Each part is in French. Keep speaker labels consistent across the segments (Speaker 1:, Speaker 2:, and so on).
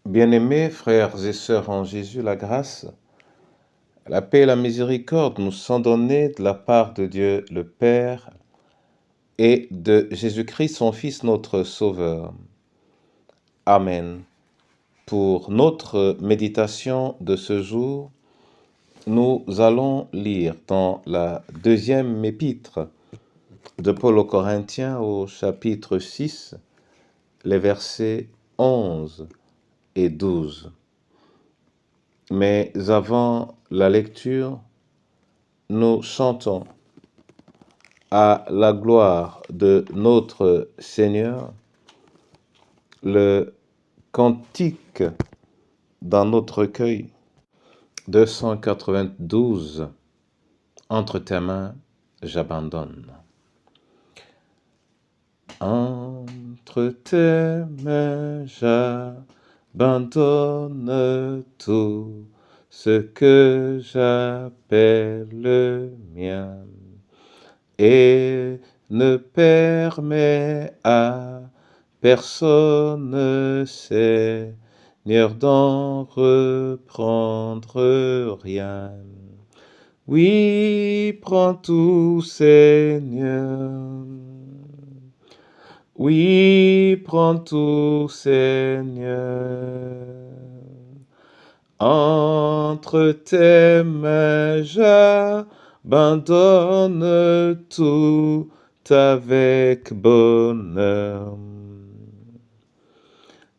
Speaker 1: Bien-aimés frères et sœurs en Jésus, la grâce, la paix et la miséricorde nous sont données de la part de Dieu le Père et de Jésus-Christ, son Fils, notre Sauveur. Amen. Pour notre méditation de ce jour, nous allons lire dans la deuxième épître de Paul aux Corinthiens au chapitre 6, les versets 11 et 12. Mais avant la lecture, nous chantons à la gloire de notre Seigneur le cantique dans notre recueil 292. Entre tes mains, j'abandonne. Entre tes mains, j'abandonne tout ce que j'appelle le mien, et ne permets à personne, Seigneur, d'en reprendre rien. Oui, prends tout, Seigneur. Oui, prends tout, Seigneur. Entre tes mains, j'abandonne tout avec bonheur.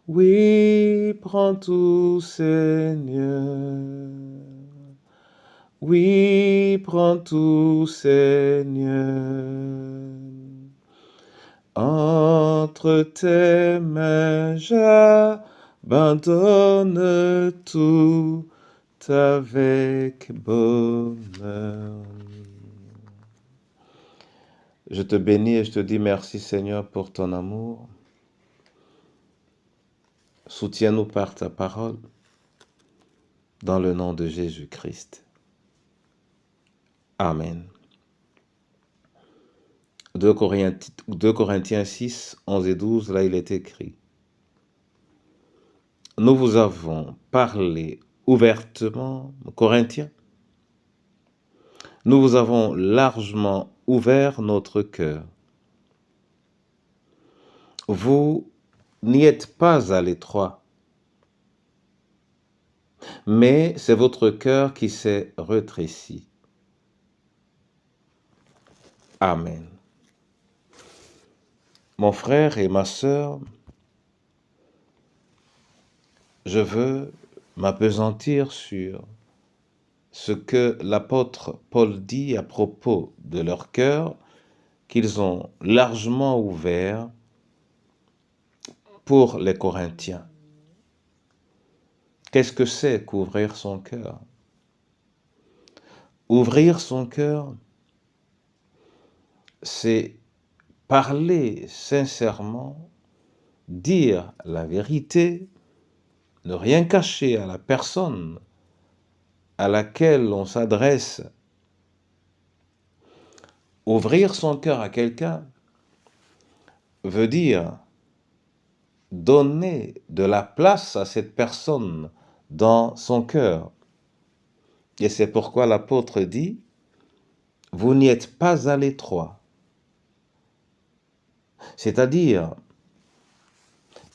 Speaker 1: Oui, prends tout, Seigneur. Oui, prends tout, Seigneur. Entre tes mains, j'abandonne tout avec bonheur. Je te bénis et je te dis merci, Seigneur, pour ton amour. Soutiens-nous par ta parole, dans le nom de Jésus-Christ. Amen. 2 Corinthiens 6, 11 et 12, là il est écrit: Nous vous avons parlé ouvertement, Corinthiens, nous vous avons largement ouvert notre cœur. Vous n'y êtes pas à l'étroit, mais c'est votre cœur qui s'est rétréci. Amen. Mon frère et ma sœur, je veux m'appesantir sur ce que l'apôtre Paul dit à propos de leur cœur, qu'ils ont largement ouvert pour les Corinthiens. Qu'est-ce que c'est qu'ouvrir son cœur? Ouvrir son cœur, c'est parler sincèrement, dire la vérité, ne rien cacher à la personne à laquelle on s'adresse. Ouvrir son cœur à quelqu'un veut dire donner de la place à cette personne dans son cœur. Et c'est pourquoi l'apôtre dit, vous n'y êtes pas à l'étroit. C'est-à-dire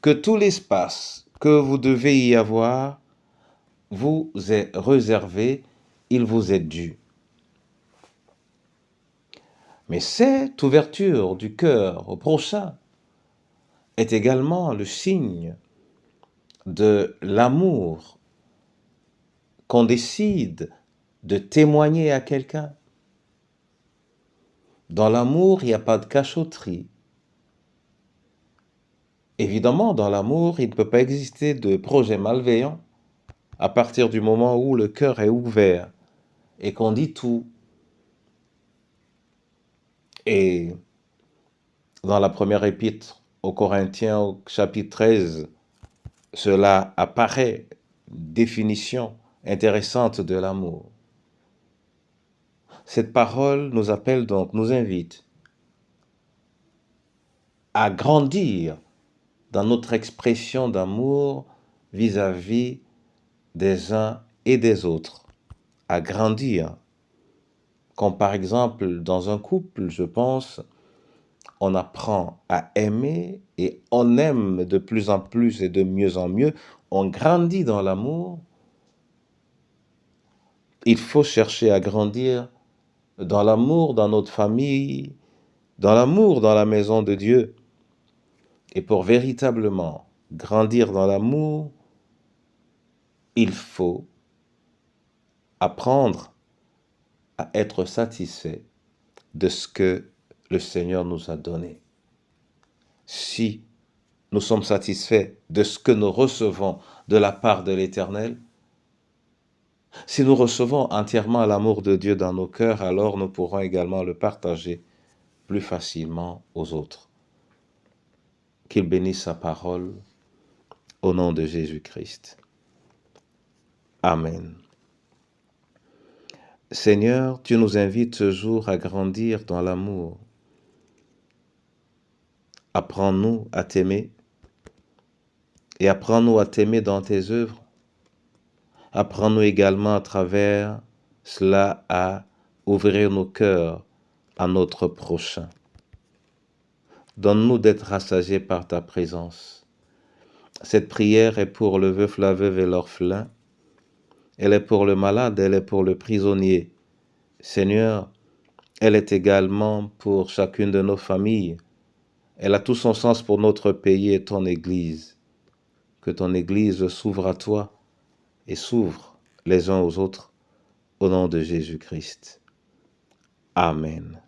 Speaker 1: que tout l'espace que vous devez y avoir vous est réservé, il vous est dû. Mais cette ouverture du cœur au prochain est également le signe de l'amour qu'on décide de témoigner à quelqu'un. Dans l'amour, il n'y a pas de cachotterie. Évidemment, dans l'amour, il ne peut pas exister de projet malveillant à partir du moment où le cœur est ouvert et qu'on dit tout. Et dans la première épître aux Corinthiens, au chapitre 13, cela apparaît, une définition intéressante de l'amour. Cette parole nous appelle donc, nous invite à grandir dans notre expression d'amour vis-à-vis des uns et des autres, à grandir. Comme par exemple dans un couple, je pense, on apprend à aimer et on aime de plus en plus et de mieux en mieux, on grandit dans l'amour. Il faut chercher à grandir dans l'amour dans notre famille, dans l'amour dans la maison de Dieu. Et pour véritablement grandir dans l'amour, il faut apprendre à être satisfait de ce que le Seigneur nous a donné. Si nous sommes satisfaits de ce que nous recevons de la part de l'Éternel, si nous recevons entièrement l'amour de Dieu dans nos cœurs, alors nous pourrons également le partager plus facilement aux autres. Qu'il bénisse sa parole au nom de Jésus-Christ. Amen. Seigneur, tu nous invites ce jour à grandir dans l'amour. Apprends-nous à t'aimer et apprends-nous à t'aimer dans tes œuvres. Apprends-nous également à travers cela à ouvrir nos cœurs à notre prochain. Donne-nous d'être rassasiés par ta présence. Cette prière est pour le veuf, la veuve et l'orphelin. Elle est pour le malade, elle est pour le prisonnier. Seigneur, elle est également pour chacune de nos familles. Elle a tout son sens pour notre pays et ton Église. Que ton Église s'ouvre à toi et s'ouvre les uns aux autres au nom de Jésus-Christ. Amen.